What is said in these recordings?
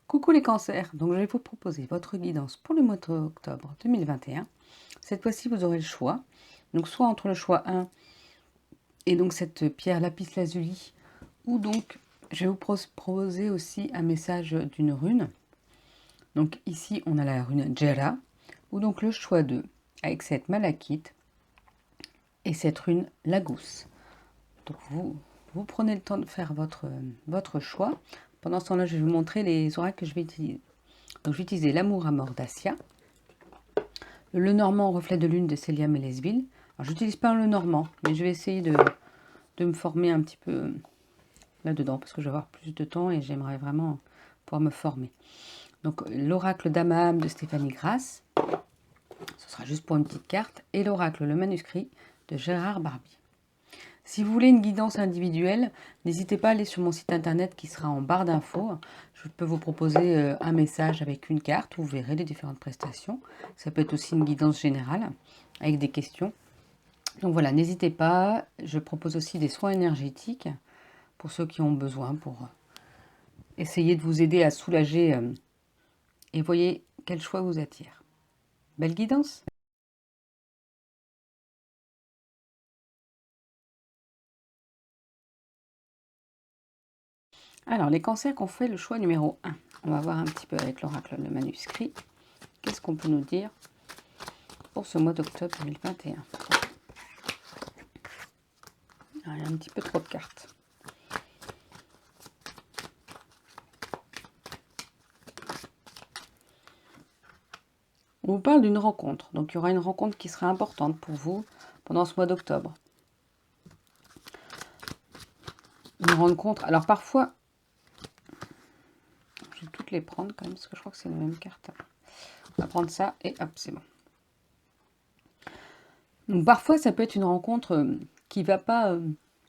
Coucou les cancers, donc je vais vous proposer votre guidance pour le mois d'octobre 2021. Cette fois-ci, vous aurez le choix. Donc soit entre le choix 1 et donc cette pierre lapis lazuli, ou donc je vais vous proposer aussi un message d'une rune. Donc ici, on a la rune Jera, ou donc le choix 2 avec cette malachite et cette rune Lagous. Donc vous prenez le temps de faire votre choix. Pendant ce temps-là, je vais vous montrer les oracles que je vais utiliser. Donc je vais utiliser l'amour à mort d'Asia, le normand reflet de lune de Célia Mélesville. Alors j'utilise pas le normand, mais je vais essayer de me former un petit peu là-dedans, parce que je vais avoir plus de temps et j'aimerais vraiment pouvoir me former. Donc l'oracle d'Amaham de Stéphanie Grasse, ce sera juste pour une petite carte, et l'oracle Le Manuscrit de Gérard Barbier. Si vous voulez une guidance individuelle, n'hésitez pas à aller sur mon site internet qui sera en barre d'infos. Je peux vous proposer un message avec une carte, vous verrez les différentes prestations. Ça peut être aussi une guidance générale avec des questions. Donc voilà, n'hésitez pas. Je propose aussi des soins énergétiques pour ceux qui ont besoin, pour essayer de vous aider à soulager et voyez quel choix vous attire. Belle guidance! Alors, les cancers qu'on fait le choix numéro 1. On va voir un petit peu avec l'oracle le manuscrit. Qu'est-ce qu'on peut nous dire pour ce mois d'octobre 2021? Il y a un petit peu trop de cartes. On vous parle d'une rencontre. Donc, il y aura une rencontre qui sera importante pour vous pendant ce mois d'octobre. Une rencontre. Alors, parfois, je vais toutes les prendre quand même, parce que je crois que c'est la même carte. On va prendre ça et hop, c'est bon. Donc, parfois, ça peut être une rencontre qui ne va pas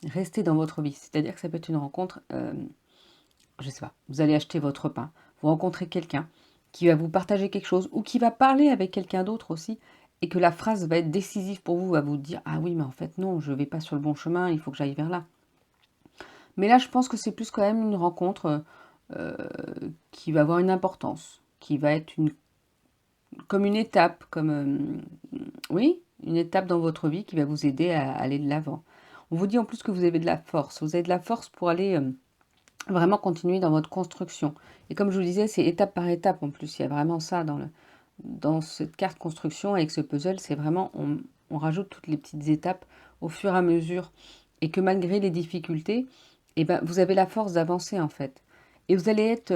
rester dans votre vie. C'est-à-dire que ça peut être une rencontre, je ne sais pas, vous allez acheter votre pain, vous rencontrez quelqu'un qui va vous partager quelque chose ou qui va parler avec quelqu'un d'autre aussi et que la phrase va être décisive pour vous, va vous dire « Ah oui, mais en fait non, je ne vais pas sur le bon chemin, il faut que j'aille vers là. » Mais là, je pense que c'est plus quand même une rencontre qui va avoir une importance, qui va être comme une étape, comme oui, une étape dans votre vie qui va vous aider à aller de l'avant. On vous dit en plus que vous avez de la force. Vous avez de la force pour aller vraiment continuer dans votre construction. Et comme je vous disais, c'est étape par étape en plus. Il y a vraiment ça dans cette carte construction avec ce puzzle. C'est vraiment, on rajoute toutes les petites étapes au fur et à mesure. Et que malgré les difficultés, eh ben, vous avez la force d'avancer en fait. Et vous allez être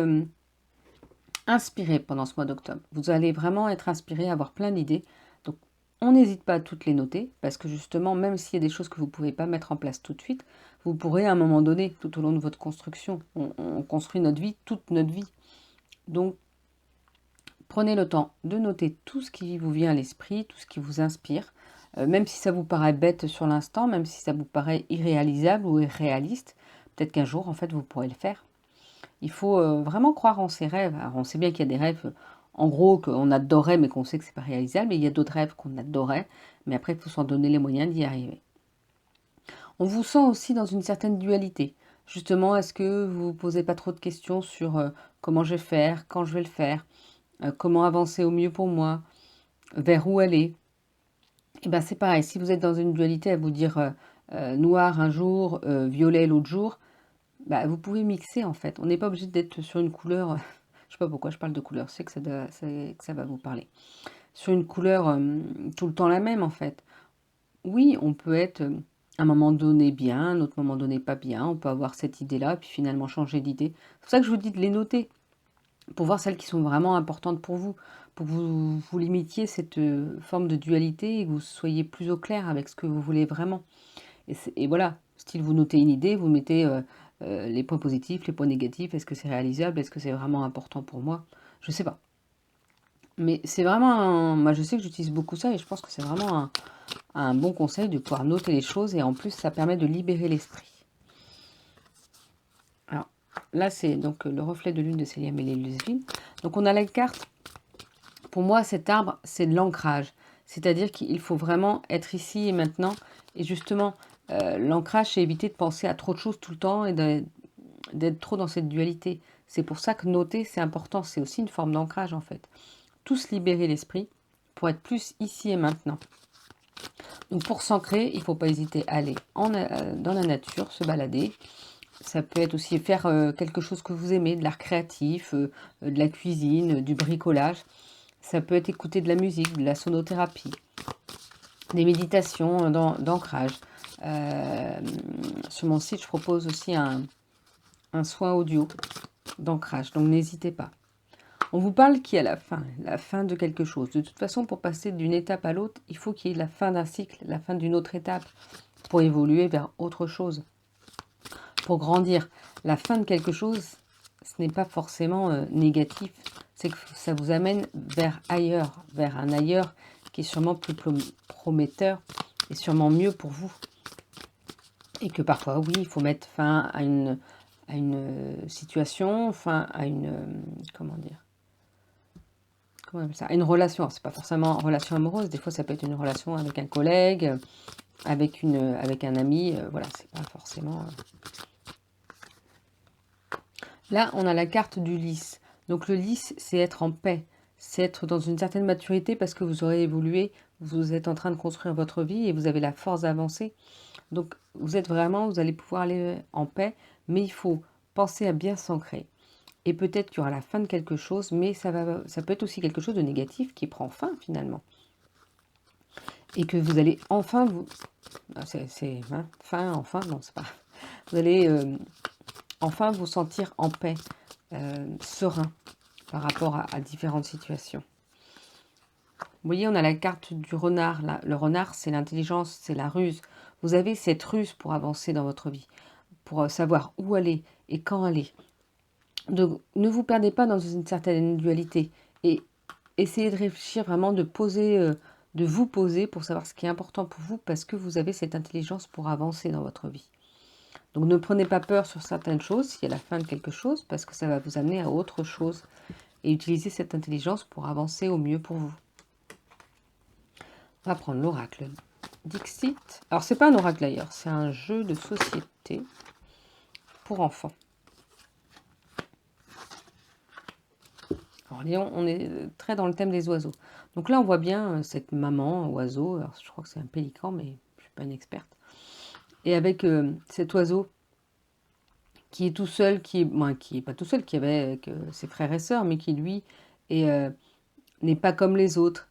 inspiré pendant ce mois d'octobre. Vous allez vraiment être inspiré, avoir plein d'idées. Donc, on n'hésite pas à toutes les noter, parce que justement, même s'il y a des choses que vous ne pouvez pas mettre en place tout de suite, vous pourrez à un moment donné, tout au long de votre construction, on construit notre vie, toute notre vie. Donc, prenez le temps de noter tout ce qui vous vient à l'esprit, tout ce qui vous inspire, même si ça vous paraît bête sur l'instant, même si ça vous paraît irréalisable ou irréaliste, peut-être qu'un jour, en fait, vous pourrez le faire. Il faut vraiment croire en ses rêves. Alors, on sait bien qu'il y a des rêves, en gros, qu'on adorait, mais qu'on sait que c'est pas réalisable. Mais il y a d'autres rêves qu'on adorait, mais après, il faut s'en donner les moyens d'y arriver. On vous sent aussi dans une certaine dualité. Justement, est-ce que vous ne vous posez pas trop de questions sur comment je vais faire, quand je vais le faire, comment avancer au mieux pour moi, vers où aller? Et bien, c'est pareil. Si vous êtes dans une dualité à vous dire noir un jour, violet l'autre jour, bah, vous pouvez mixer en fait. On n'est pas obligé d'être sur une couleur. Je sais pas pourquoi je parle de couleur. C'est que ça va vous parler. Sur une couleur tout le temps la même en fait. Oui, on peut être à un moment donné bien, à un autre moment donné pas bien. On peut avoir cette idée-là, puis finalement changer d'idée. C'est pour ça que je vous dis de les noter pour voir celles qui sont vraiment importantes pour que vous limitiez cette forme de dualité et que vous soyez plus au clair avec ce que vous voulez vraiment. Et voilà, style vous notez une idée, vous mettez les points positifs, les points négatifs, est-ce que c'est réalisable, est-ce que c'est vraiment important pour moi? Je sais pas. Mais c'est vraiment, moi je sais que j'utilise beaucoup ça et je pense que c'est vraiment un bon conseil de pouvoir noter les choses et en plus ça permet de libérer l'esprit. Alors là c'est donc le reflet de lune de Célia Mélesville. Donc on a la carte, pour moi cet arbre c'est de l'ancrage. C'est-à-dire qu'il faut vraiment être ici et maintenant et justement l'ancrage, c'est éviter de penser à trop de choses tout le temps et d'être trop dans cette dualité. C'est pour ça que noter, c'est important. C'est aussi une forme d'ancrage, en fait. Tous libérer l'esprit pour être plus ici et maintenant. Donc pour s'ancrer, il ne faut pas hésiter à aller dans la nature, se balader. Ça peut être aussi faire quelque chose que vous aimez, de l'art créatif, de la cuisine, du bricolage. Ça peut être écouter de la musique, de la sonothérapie, des méditations d'ancrage. Sur mon site, je propose aussi un soin audio d'ancrage, donc n'hésitez pas. On vous parle qu'il y a la fin de quelque chose. De toute façon, pour passer d'une étape à l'autre, il faut qu'il y ait la fin d'un cycle, la fin d'une autre étape, pour évoluer vers autre chose, pour grandir. La fin de quelque chose, ce n'est pas forcément négatif, c'est que ça vous amène vers ailleurs, vers un ailleurs qui est sûrement plus prometteur et sûrement mieux pour vous. Et que parfois, oui, il faut mettre fin à une situation, fin à une... comment dire, comment on appelle ça, une relation. C'est pas forcément une relation amoureuse, des fois ça peut être une relation avec un collègue, avec un ami, voilà, c'est pas forcément... Là, on a la carte du lys. Donc le lys, c'est être en paix, c'est être dans une certaine maturité parce que vous aurez évolué, vous êtes en train de construire votre vie et vous avez la force d'avancer. Donc vous allez pouvoir aller en paix, mais il faut penser à bien s'ancrer. Et peut-être qu'il y aura la fin de quelque chose, mais ça peut être aussi quelque chose de négatif qui prend fin finalement. Et que vous allez enfin vous... enfin, non, c'est pas... Vous allez enfin vous sentir en paix, serein par rapport à différentes situations. Vous voyez, on a la carte du renard. Là. Le renard, c'est l'intelligence, c'est la ruse. Vous avez cette ruse pour avancer dans votre vie, pour savoir où aller et quand aller. Donc, ne vous perdez pas dans une certaine dualité et essayez de réfléchir vraiment, de vous poser pour savoir ce qui est important pour vous parce que vous avez cette intelligence pour avancer dans votre vie. Donc ne prenez pas peur sur certaines choses, s'il y a la fin de quelque chose, parce que ça va vous amener à autre chose. Et utilisez cette intelligence pour avancer au mieux pour vous. On va prendre l'oracle Dixit. Alors c'est pas un oracle d'ailleurs, c'est un jeu de société pour enfants. Alors Léon, on est très dans le thème des oiseaux. Donc là on voit bien cette maman, oiseau, alors je crois que c'est un pélican, mais je suis pas une experte. Et avec cet oiseau qui est tout seul, qui est pas tout seul, qui avait avec ses frères et sœurs, mais qui lui n'est pas comme les autres.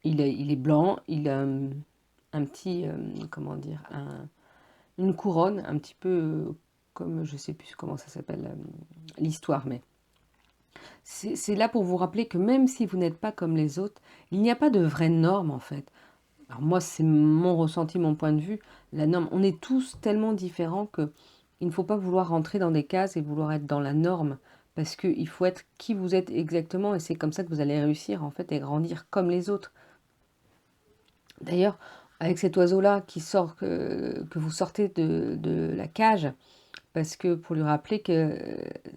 Il est blanc, il a un petit, comment dire, une couronne, un petit peu comme, je sais plus comment ça s'appelle, l'histoire, mais c'est là pour vous rappeler que même si vous n'êtes pas comme les autres, il n'y a pas de vraie norme en fait. Alors moi, c'est mon ressenti, mon point de vue. La norme, on est tous tellement différents que il ne faut pas vouloir rentrer dans des cases et vouloir être dans la norme. Parce qu'il faut être qui vous êtes exactement et c'est comme ça que vous allez réussir en fait et grandir comme les autres. D'ailleurs, avec cet oiseau-là qui sort, que vous sortez de la cage, parce que pour lui rappeler que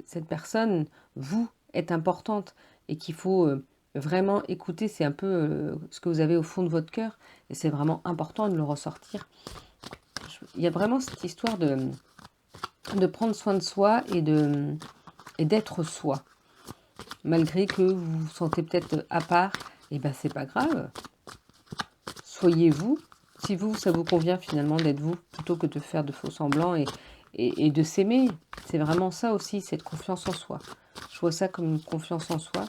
cette personne, vous, est importante et qu'il faut vraiment écouter, c'est un peu ce que vous avez au fond de votre cœur et c'est vraiment important de le ressortir. Il y a vraiment cette histoire de prendre soin de soi et d'être soi. Malgré que vous vous sentez peut-être à part, et ben c'est pas grave. Soyez vous. Si vous, ça vous convient finalement d'être vous, plutôt que de faire de faux semblants et de s'aimer. C'est vraiment ça aussi, cette confiance en soi. Je vois ça comme une confiance en soi.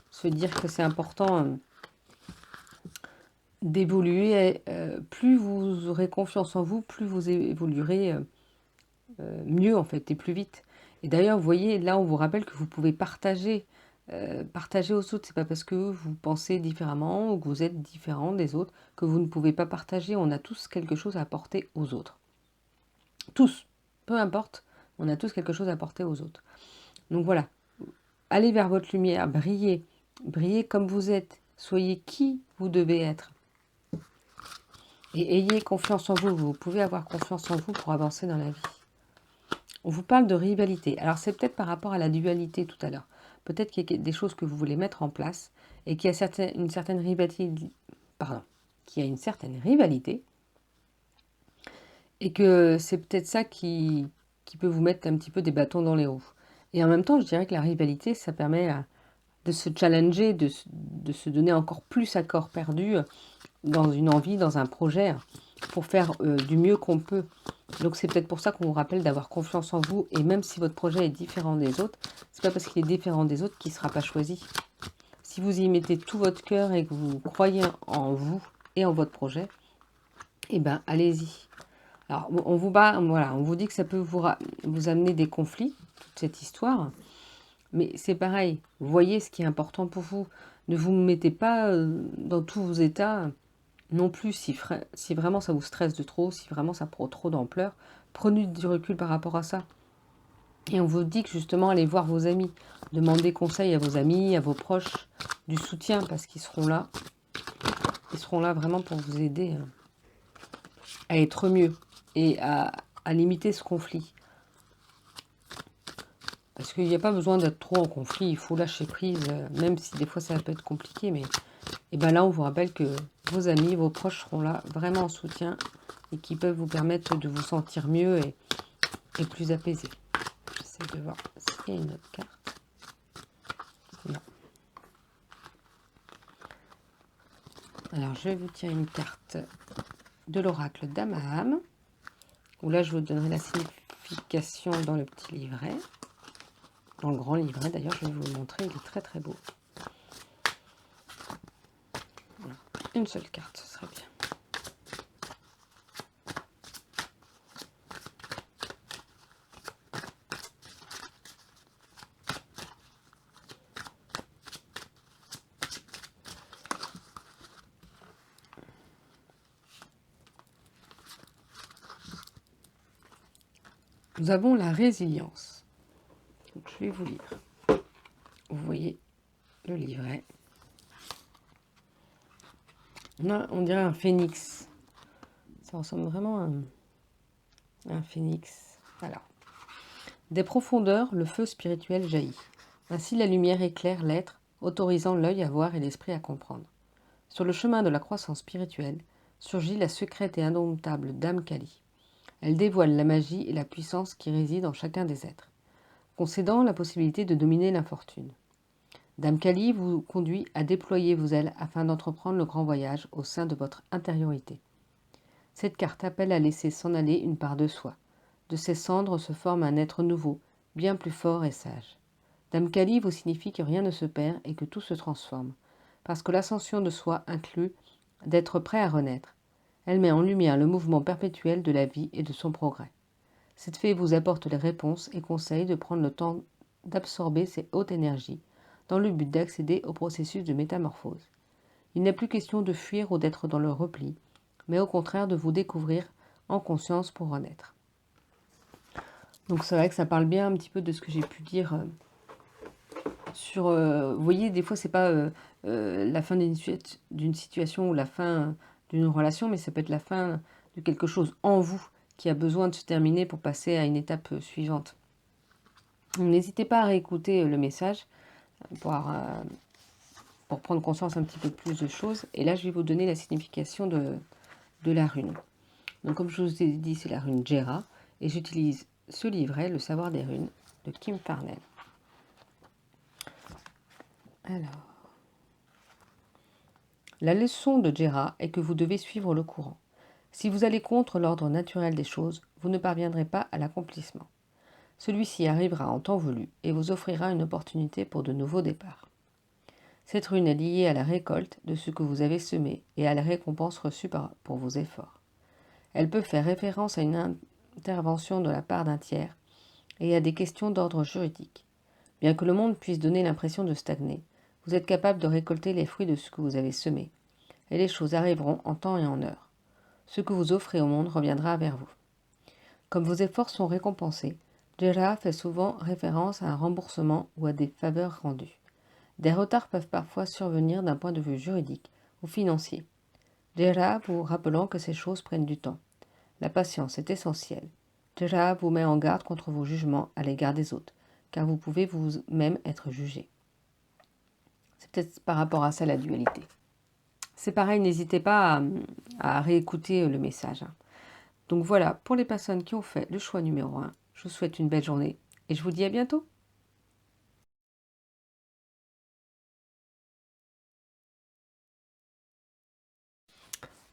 Se dire que c'est important d'évoluer. Plus vous aurez confiance en vous, plus vous évoluerez mieux en fait et plus vite. Et d'ailleurs, vous voyez, là on vous rappelle que vous pouvez partager. Partager aux autres, c'est pas parce que vous pensez différemment ou que vous êtes différent des autres que vous ne pouvez pas partager. On a tous quelque chose à apporter aux autres. Tous, peu importe, on a tous quelque chose à apporter aux autres. Donc voilà, allez vers votre lumière, brillez, brillez comme vous êtes, soyez qui vous devez être. Et ayez confiance en vous, vous pouvez avoir confiance en vous pour avancer dans la vie. On vous parle de rivalité. Alors c'est peut-être par rapport à la dualité tout à l'heure. Peut-être qu'il y a des choses que vous voulez mettre en place et qu'il y a une certaine rivalité, qu'il y a une certaine rivalité et que c'est peut-être ça qui qui peut vous mettre un petit peu des bâtons dans les roues. Et en même temps, je dirais que la rivalité, ça permet de se challenger, de se donner encore plus à corps perdu dans une envie, dans un projet, pour faire du mieux qu'on peut. Donc c'est peut-être pour ça qu'on vous rappelle d'avoir confiance en vous, et même si votre projet est différent des autres, c'est pas parce qu'il est différent des autres qu'il ne sera pas choisi. Si vous y mettez tout votre cœur et que vous croyez en vous et en votre projet, eh ben allez-y. Alors on vous dit que ça peut vous amener des conflits, toute cette histoire, mais c'est pareil, voyez ce qui est important pour vous. Ne vous mettez pas dans tous vos états non plus si vraiment ça vous stresse de trop, si vraiment ça prend trop d'ampleur. Prenez du recul par rapport à ça. Et on vous dit que justement, allez voir vos amis. Demandez conseil à vos amis, à vos proches, du soutien, parce qu'ils seront là. Ils seront là vraiment pour vous aider à être mieux et à limiter ce conflit. Parce qu'il n'y a pas besoin d'être trop en conflit, il faut lâcher prise, même si des fois ça peut être compliqué. Mais et ben là, on vous rappelle que vos amis, vos proches seront là vraiment en soutien et qui peuvent vous permettre de vous sentir mieux et plus apaisé. J'essaie de voir s'il y a une autre carte. Non. Alors, je vais vous tirer une carte de l'oracle d'Amaham, où là, je vous donnerai la signification dans le petit livret. Dans le grand livret, d'ailleurs, je vais vous le montrer, il est très très beau. Voilà. Une seule carte, ce serait bien. Nous avons la résilience. Donc, je vais vous lire. Vous voyez le livret. On dirait un phénix. Ça ressemble vraiment à un phénix. Alors. Des profondeurs, le feu spirituel jaillit. Ainsi la lumière éclaire l'être, autorisant l'œil à voir et l'esprit à comprendre. Sur le chemin de la croissance spirituelle, surgit la secrète et indomptable Dame Kali. Elle dévoile la magie et la puissance qui résident en chacun des êtres, concédant la possibilité de dominer l'infortune. Dame Kali vous conduit à déployer vos ailes afin d'entreprendre le grand voyage au sein de votre intériorité. Cette carte appelle à laisser s'en aller une part de soi. De ces cendres se forme un être nouveau, bien plus fort et sage. Dame Kali vous signifie que rien ne se perd et que tout se transforme, parce que l'ascension de soi inclut d'être prêt à renaître. Elle met en lumière le mouvement perpétuel de la vie et de son progrès. Cette fée vous apporte les réponses et conseille de prendre le temps d'absorber ces hautes énergies, dans le but d'accéder au processus de métamorphose. Il n'est plus question de fuir ou d'être dans le repli, mais au contraire de vous découvrir en conscience pour renaître. Donc c'est vrai que ça parle bien un petit peu de ce que j'ai pu dire sur... vous voyez, des fois c'est pas la fin d'une situation ou la fin d'une relation, mais ça peut être la fin de quelque chose en vous qui a besoin de se terminer pour passer à une étape suivante. N'hésitez pas à réécouter le message pour prendre conscience un petit peu plus de choses. Et là, je vais vous donner la signification de la rune. Donc comme je vous ai dit, c'est la rune Jera. Et j'utilise ce livret, Le savoir des runes, de Kim Farnell. Alors, la leçon de Jera est que vous devez suivre le courant. Si vous allez contre l'ordre naturel des choses, vous ne parviendrez pas à l'accomplissement. Celui-ci arrivera en temps voulu et vous offrira une opportunité pour de nouveaux départs. Cette rune est liée à la récolte de ce que vous avez semé et à la récompense reçue pour vos efforts. Elle peut faire référence à une intervention de la part d'un tiers et à des questions d'ordre juridique. Bien que le monde puisse donner l'impression de stagner, vous êtes capable de récolter les fruits de ce que vous avez semé, et les choses arriveront en temps et en heure. Ce que vous offrez au monde reviendra vers vous. Comme vos efforts sont récompensés, Jera fait souvent référence à un remboursement ou à des faveurs rendues. Des retards peuvent parfois survenir d'un point de vue juridique ou financier. Jera vous rappelant que ces choses prennent du temps. La patience est essentielle. Jera vous met en garde contre vos jugements à l'égard des autres, car vous pouvez vous-même être jugé. C'est peut-être par rapport à ça la dualité. C'est pareil, n'hésitez pas à réécouter le message. Donc voilà, pour les personnes qui ont fait le choix numéro 1, Je vous souhaite une belle journée et je vous dis à bientôt.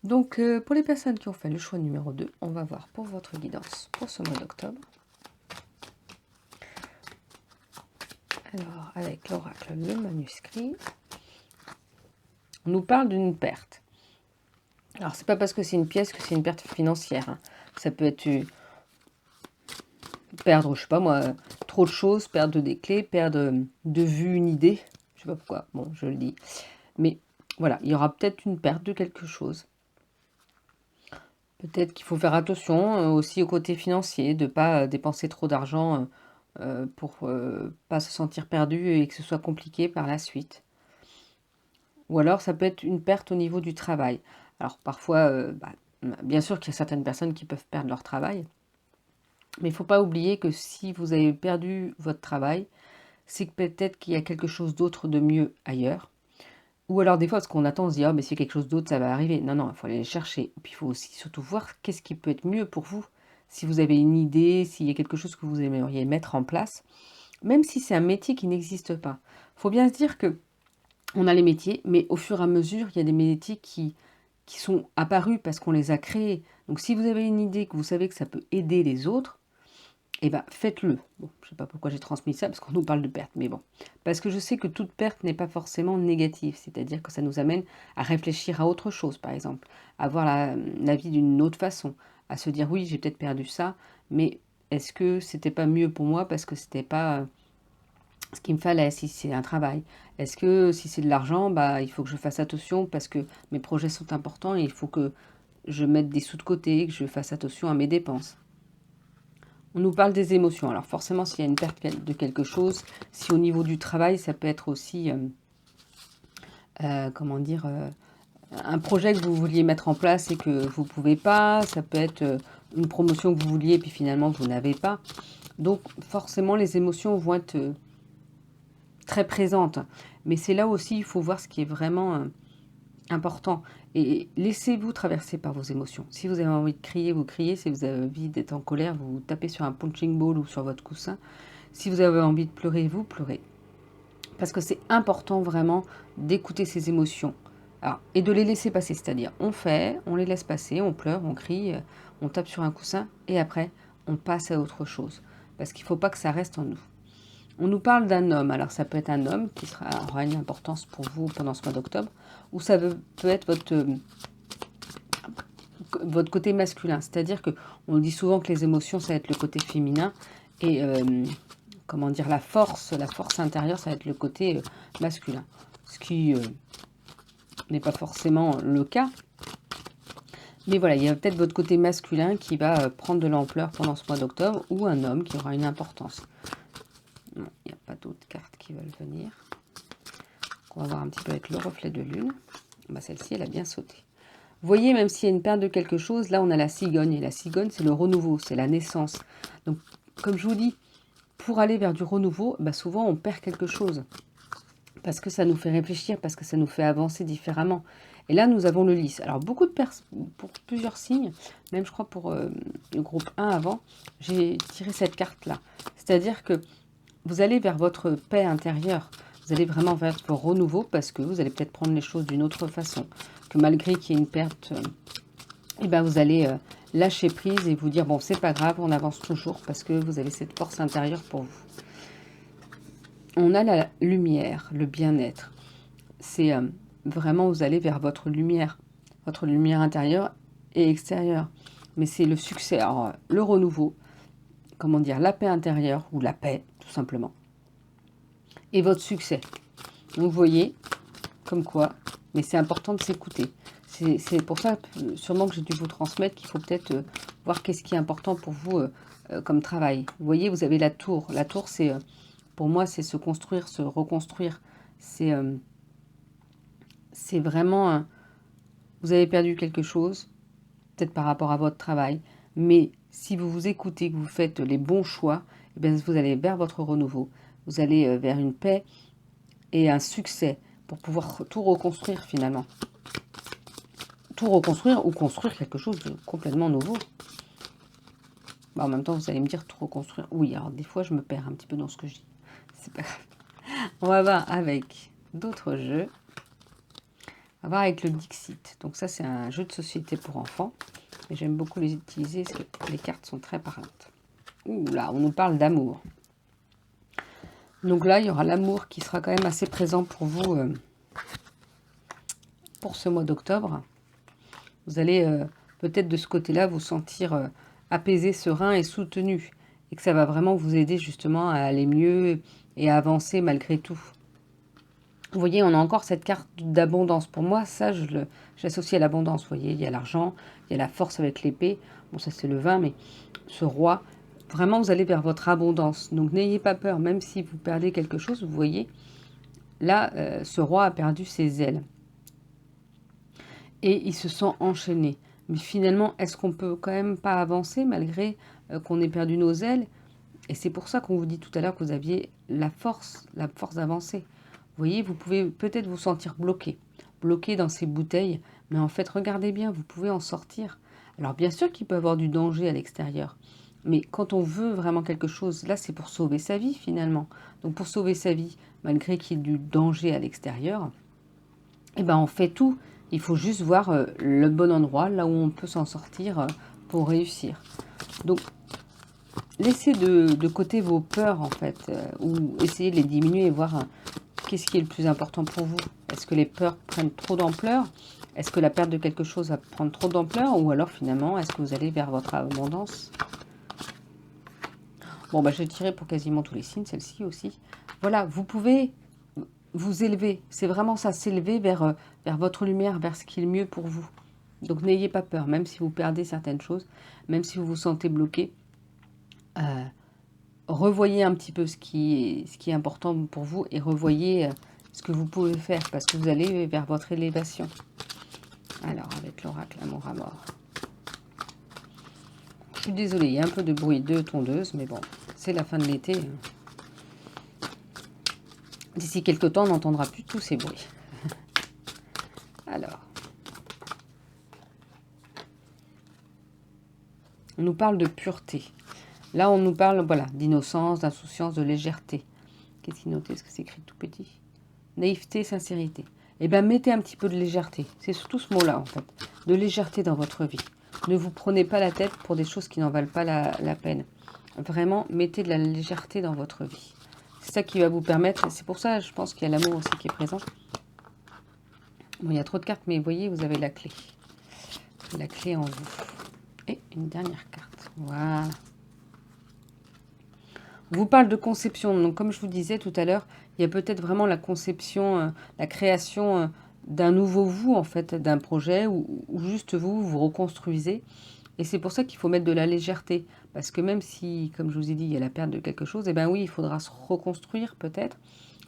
Donc, pour les personnes qui ont fait le choix numéro 2, on va voir pour votre guidance pour ce mois d'octobre. Alors, avec l'oracle, le manuscrit, on nous parle d'une perte. Alors, c'est pas parce que c'est une pièce que c'est une perte financière, hein. Ça peut être perdre, je sais pas moi, trop de choses, perdre des clés, perdre de vue une idée. Je sais pas pourquoi, bon, je le dis. Mais voilà, il y aura peut-être une perte de quelque chose. Peut-être qu'il faut faire attention aussi au côté financier, de ne pas dépenser trop d'argent pour pas se sentir perdu et que ce soit compliqué par la suite. Ou alors ça peut être une perte au niveau du travail. Alors parfois, bien sûr qu'il y a certaines personnes qui peuvent perdre leur travail, mais il ne faut pas oublier que si vous avez perdu votre travail, c'est que peut-être qu'il y a quelque chose d'autre de mieux ailleurs. Ou alors des fois, parce qu'on attend, on se dit, ah, mais s'il y a quelque chose d'autre, ça va arriver. Non, non, il faut aller chercher. Et puis il faut aussi surtout voir qu'est-ce qui peut être mieux pour vous. Si vous avez une idée, s'il y a quelque chose que vous aimeriez mettre en place, même si c'est un métier qui n'existe pas. Il faut bien se dire que on a les métiers, mais au fur et à mesure, il y a des métiers qui sont apparus parce qu'on les a créés. Donc si vous avez une idée, que vous savez que ça peut aider les autres, eh ben, faites-le. Bon, je ne sais pas pourquoi j'ai transmis ça, parce qu'on nous parle de perte, mais bon. Parce que je sais que toute perte n'est pas forcément négative, c'est-à-dire que ça nous amène à réfléchir à autre chose, par exemple, à voir la vie d'une autre façon, à se dire, oui, j'ai peut-être perdu ça, mais est-ce que c'était pas mieux pour moi parce que c'était pas ce qu'il me fallait, si c'est un travail? Est-ce que si c'est de l'argent, bah, il faut que je fasse attention parce que mes projets sont importants et il faut que je mette des sous de côté, que je fasse attention à mes dépenses. On nous parle des émotions. Alors forcément, s'il y a une perte de quelque chose, si au niveau du travail, ça peut être aussi, comment dire, un projet que vous vouliez mettre en place et que vous ne pouvez pas. Ça peut être une promotion que vous vouliez et puis finalement, vous n'avez pas. Donc forcément, les émotions vont être très présentes. Mais c'est là aussi, il faut voir ce qui est vraiment important. Et laissez-vous traverser par vos émotions. Si vous avez envie de crier, vous criez. Si vous avez envie d'être en colère, vous tapez sur un punching ball ou sur votre coussin. Si vous avez envie de pleurer, vous pleurez. Parce que c'est important vraiment d'écouter ces émotions. Alors, et de les laisser passer, c'est-à-dire on les laisse passer, on pleure, on crie, on tape sur un coussin et après on passe à autre chose. Parce qu'il ne faut pas que ça reste en nous. On nous parle d'un homme, alors ça peut être un homme qui aura une importance pour vous pendant ce mois d'octobre, ou ça peut être votre côté masculin. C'est-à-dire que on dit souvent que les émotions, ça va être le côté féminin, et comment dire, la force intérieure, ça va être le côté masculin. Ce qui n'est pas forcément le cas. Mais voilà, il y a peut-être votre côté masculin qui va prendre de l'ampleur pendant ce mois d'octobre, ou un homme qui aura une importance. Non, il n'y a pas d'autres cartes qui veulent venir. On va voir un petit peu avec le reflet de lune. Bah, celle-ci, elle a bien sauté. Vous voyez, même s'il y a une perte de quelque chose, là, on a la cigogne. Et la cigogne, c'est le renouveau, c'est la naissance. Donc, comme je vous dis, pour aller vers du renouveau, bah, souvent, on perd quelque chose. Parce que ça nous fait réfléchir, parce que ça nous fait avancer différemment. Et là, nous avons le lys. Alors, beaucoup de personnes, pour plusieurs signes, même je crois pour le groupe 1 avant, j'ai tiré cette carte-là. C'est-à-dire que vous allez vers votre paix intérieure. Vous allez vraiment vers votre renouveau parce que vous allez peut-être prendre les choses d'une autre façon. Que malgré qu'il y ait une perte, eh ben vous allez lâcher prise et vous dire, bon, c'est pas grave, on avance toujours parce que vous avez cette force intérieure pour vous. On a la lumière, le bien-être. C'est vraiment, vous allez vers votre lumière intérieure et extérieure. Mais c'est le succès, alors, le renouveau, comment dire, la paix intérieure ou la paix, tout simplement. Et votre succès. Donc vous voyez, comme quoi, mais c'est important de s'écouter. C'est pour ça, sûrement que j'ai dû vous transmettre qu'il faut peut-être voir qu'est-ce qui est important pour vous comme travail. Vous voyez, vous avez la tour. La tour, c'est, pour moi, c'est se construire, se reconstruire. C'est vraiment, vous avez perdu quelque chose, peut-être par rapport à votre travail, mais si vous vous écoutez, que vous faites les bons choix, eh bien, vous allez vers votre renouveau. Vous allez vers une paix et un succès pour pouvoir tout reconstruire finalement. Tout reconstruire ou construire quelque chose de complètement nouveau. Bah, en même temps, vous allez me dire tout reconstruire. Oui, alors des fois, je me perds un petit peu dans ce que je dis. C'est pas grave. On va voir avec d'autres jeux. On va voir avec le Dixit. Donc ça, c'est un jeu de société pour enfants. Et j'aime beaucoup les utiliser parce que les cartes sont très parlantes. Ouh là, on nous parle d'amour. Donc là, il y aura l'amour qui sera quand même assez présent pour vous pour ce mois d'octobre. Vous allez peut-être de ce côté-là vous sentir apaisé, serein et soutenu. Et que ça va vraiment vous aider justement à aller mieux et à avancer malgré tout. Vous voyez, on a encore cette carte d'abondance. Pour moi, ça, j'associe à l'abondance. Vous voyez, il y a l'argent, il y a la force avec l'épée. Bon, ça, c'est le vin, mais ce roi, vraiment, vous allez vers votre abondance. Donc, n'ayez pas peur, même si vous perdez quelque chose, vous voyez, là, ce roi a perdu ses ailes. Et il se sent enchaîné. Mais finalement, est-ce qu'on peut quand même pas avancer malgré qu'on ait perdu nos ailes? Et c'est pour ça qu'on vous dit tout à l'heure que vous aviez la force d'avancer. Vous voyez, vous pouvez peut-être vous sentir bloqué dans ces bouteilles, mais en fait, regardez bien, vous pouvez en sortir. Alors bien sûr qu'il peut y avoir du danger à l'extérieur, mais quand on veut vraiment quelque chose, là c'est pour sauver sa vie finalement. Donc pour sauver sa vie, malgré qu'il y ait du danger à l'extérieur, eh ben on fait tout. Il faut juste voir le bon endroit, là où on peut s'en sortir pour réussir. Donc laissez de côté vos peurs en fait, ou essayez de les diminuer et voir qu'est-ce qui est le plus important pour vous. Est-ce que les peurs prennent trop d'ampleur? Est-ce que la perte de quelque chose va prendre trop d'ampleur? Ou alors finalement, est-ce que vous allez vers votre abondance? Bon, bah, j'ai tiré pour quasiment tous les signes, celle-ci aussi. Voilà, vous pouvez vous élever. C'est vraiment ça, s'élever vers votre lumière, vers ce qui est le mieux pour vous. Donc n'ayez pas peur, même si vous perdez certaines choses, même si vous vous sentez bloqué. Revoyez un petit peu ce qui est important pour vous et revoyez ce que vous pouvez faire parce que vous allez vers votre élévation. Alors, avec l'oracle Amour à mort. Je suis désolée, il y a un peu de bruit de tondeuse, mais bon, c'est la fin de l'été. D'ici quelques temps, on n'entendra plus tous ces bruits. Alors, on nous parle de pureté. Là, on nous parle voilà, d'innocence, d'insouciance, de légèreté. Qu'est-ce qu'il notait? Est-ce que c'est écrit tout petit? Naïveté, sincérité. Eh bien, mettez un petit peu de légèreté. C'est surtout ce mot-là, en fait. De légèreté dans votre vie. Ne vous prenez pas la tête pour des choses qui n'en valent pas la peine. Vraiment, mettez de la légèreté dans votre vie. C'est ça qui va vous permettre... C'est pour ça, je pense qu'il y a l'amour aussi qui est présent. Bon, il y a trop de cartes, mais vous voyez, vous avez la clé. La clé en vous. Et une dernière carte. Voilà. On vous parle de conception. Donc, comme je vous disais tout à l'heure, il y a peut-être vraiment la conception, la création d'un nouveau vous, en fait, d'un projet, où juste vous reconstruisez. Et c'est pour ça qu'il faut mettre de la légèreté. Parce que même si, comme je vous ai dit, il y a la perte de quelque chose, eh bien oui, il faudra se reconstruire peut-être.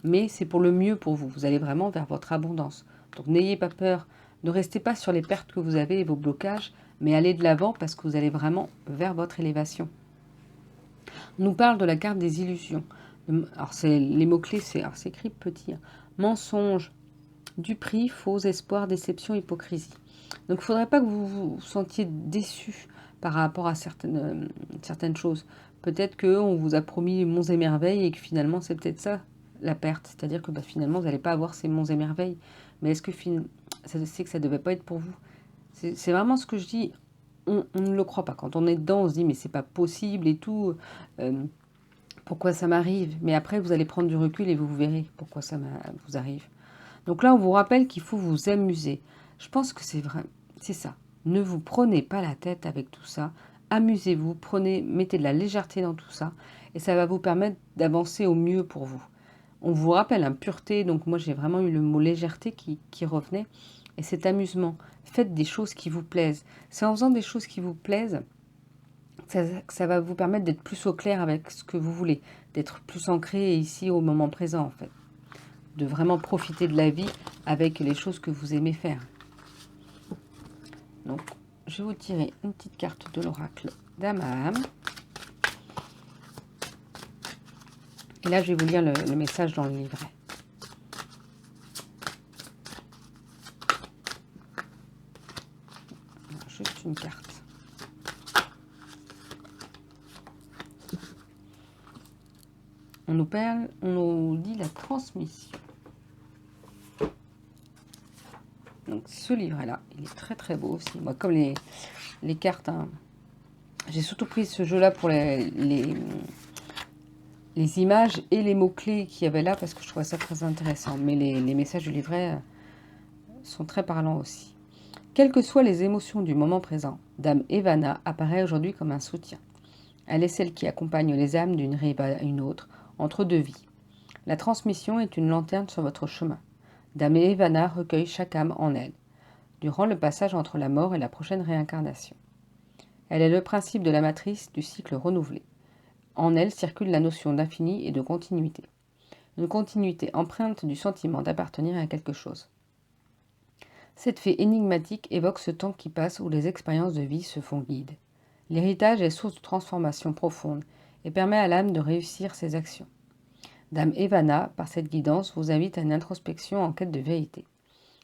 Mais c'est pour le mieux pour vous. Vous allez vraiment vers votre abondance. Donc n'ayez pas peur. Ne restez pas sur les pertes que vous avez et vos blocages, mais allez de l'avant parce que vous allez vraiment vers votre élévation. On nous parle de la carte des illusions. Alors, les mots-clés, c'est écrit petit. Hein. Mensonge, duperie, faux espoir, déception, hypocrisie. Donc, il ne faudrait pas que vous vous sentiez déçu par rapport à certaines choses. Peut-être qu'on vous a promis monts et merveilles et que finalement, c'est peut-être ça, la perte. C'est-à-dire que finalement, vous n'allez pas avoir ces monts et merveilles. Mais est-ce que c'est que ça ne devait pas être pour vous? C'est vraiment ce que je dis. On ne le croit pas. Quand on est dedans, on se dit mais c'est pas possible et tout. Pourquoi ça m'arrive? Mais après, vous allez prendre du recul et vous verrez pourquoi ça vous arrive. Donc là, on vous rappelle qu'il faut vous amuser. Je pense que c'est vrai. C'est ça. Ne vous prenez pas la tête avec tout ça. Amusez-vous. Mettez de la légèreté dans tout ça. Et ça va vous permettre d'avancer au mieux pour vous. On vous rappelle, pureté. Donc moi, j'ai vraiment eu le mot légèreté qui revenait. Et cet amusement. Faites des choses qui vous plaisent. C'est en faisant des choses qui vous plaisent que ça va vous permettre d'être plus au clair avec ce que vous voulez, d'être plus ancré ici au moment présent en fait, de vraiment profiter de la vie avec les choses que vous aimez faire. Donc, je vais vous tirer une petite carte de l'oracle d'Amaham. Et là, je vais vous lire le message dans le livret. Juste une carte. on nous dit la transmission. Donc ce livret-là, il est très très beau aussi. Moi, comme les cartes, hein, j'ai surtout pris ce jeu-là pour les images et les mots-clés qu'il y avait là, parce que je trouvais ça très intéressant. Mais les messages du livret sont très parlants aussi. Quelles que soient les émotions du moment présent, Dame Evana apparaît aujourd'hui comme un soutien. Elle est celle qui accompagne les âmes d'une rive à une autre, entre deux vies. La transmission est une lanterne sur votre chemin. Dame Evana recueille chaque âme en elle, durant le passage entre la mort et la prochaine réincarnation. Elle est le principe de la matrice du cycle renouvelé. En elle circule la notion d'infini et de continuité. Une continuité empreinte du sentiment d'appartenir à quelque chose. Cette fée énigmatique évoque ce temps qui passe où les expériences de vie se font guides. L'héritage est source de transformation profonde et permet à l'âme de réussir ses actions. Dame Evana, par cette guidance, vous invite à une introspection en quête de vérité,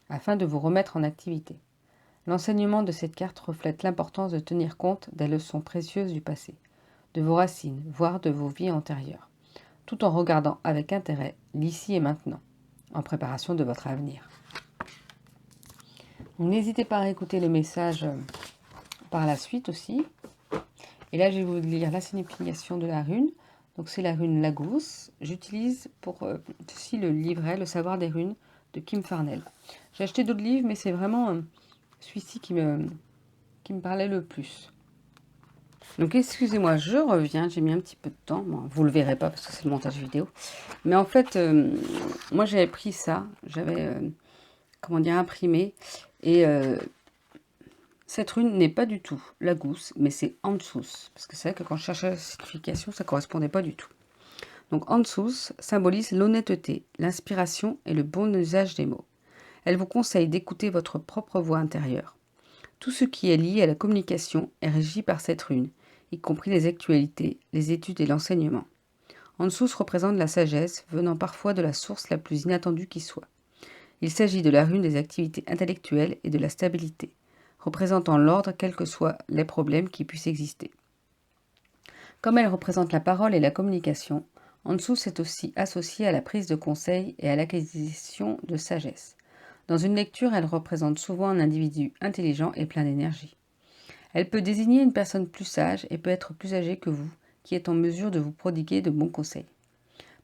afin de vous remettre en activité. L'enseignement de cette carte reflète l'importance de tenir compte des leçons précieuses du passé, de vos racines, voire de vos vies antérieures, tout en regardant avec intérêt l'ici et maintenant, en préparation de votre avenir. N'hésitez pas à écouter le message par la suite aussi. Et là, je vais vous lire la signification de la rune. Donc, c'est la rune Lagos. J'utilise pour ceci le livret Le savoir des runes de Kim Farnell. J'ai acheté d'autres livres, mais c'est vraiment celui-ci qui me parlait le plus. Donc, excusez-moi, je reviens. J'ai mis un petit peu de temps. Bon, vous le verrez pas parce que c'est le montage vidéo. Mais en fait, moi, j'avais pris ça. J'avais, imprimé. Et cette rune n'est pas du tout la gousse, mais c'est Ansous. Parce que c'est vrai que quand je cherchais la signification, ça ne correspondait pas du tout. Donc Ansous symbolise l'honnêteté, l'inspiration et le bon usage des mots. Elle vous conseille d'écouter votre propre voix intérieure. Tout ce qui est lié à la communication est régi par cette rune, y compris les actualités, les études et l'enseignement. Ansous représente la sagesse, venant parfois de la source la plus inattendue qui soit. Il s'agit de la rune des activités intellectuelles et de la stabilité, représentant l'ordre quels que soient les problèmes qui puissent exister. Comme elle représente la parole et la communication, Ansous est aussi associée à la prise de conseil et à l'acquisition de sagesse. Dans une lecture, elle représente souvent un individu intelligent et plein d'énergie. Elle peut désigner une personne plus sage et peut être plus âgée que vous, qui est en mesure de vous prodiguer de bons conseils.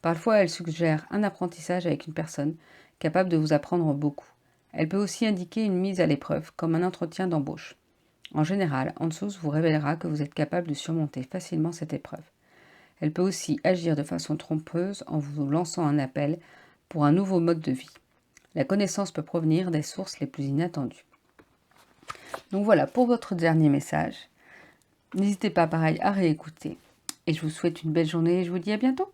Parfois, elle suggère un apprentissage avec une personne capable de vous apprendre beaucoup. Elle peut aussi indiquer une mise à l'épreuve, comme un entretien d'embauche. En général, Ansous vous révélera que vous êtes capable de surmonter facilement cette épreuve. Elle peut aussi agir de façon trompeuse en vous lançant un appel pour un nouveau mode de vie. La connaissance peut provenir des sources les plus inattendues. Donc voilà pour votre dernier message. N'hésitez pas pareil à réécouter. Et je vous souhaite une belle journée et je vous dis à bientôt.